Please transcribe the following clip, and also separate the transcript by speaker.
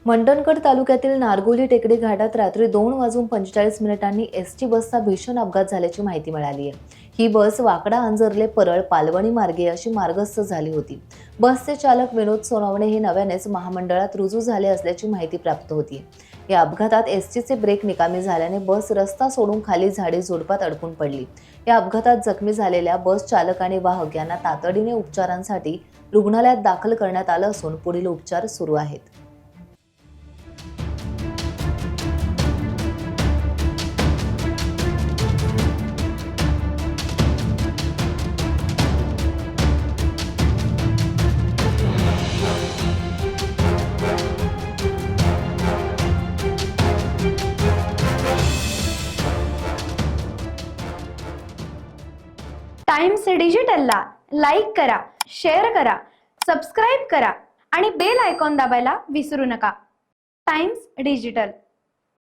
Speaker 1: मंडणगड तालुक्यातील नारगोली टेकडी घाटात रात्री 2:45 एसटी बसचा भीषण अपघात झाल्याची माहिती मिळाली आहे। ही बस वाकडा अंजरले परळ पालवणी मार्गे अशी मार्गस्थ झाली होती। बसचे चालक विनोद सोनवणे हे नव्यानेच महामंडळात रुजू झाले असल्याची माहिती प्राप्त होती। या अपघातात एसटीचे ब्रेक निकामी झाल्याने बस रस्ता सोडून खाली झाडी झुडपात अडकून पडली। या अपघातात जखमी झालेल्या बस चालक आणि वाहक यांना तातडीने उपचारांसाठी रुग्णालयात दाखल करण्यात आलं असून पुढील उपचार सुरू आहेत।
Speaker 2: टाइम्स डिजिटलला लाईक करा, शेअर करा, सबस्क्राईब करा आणि बेल आयकॉन दाबायला विसरू नका। Times digital.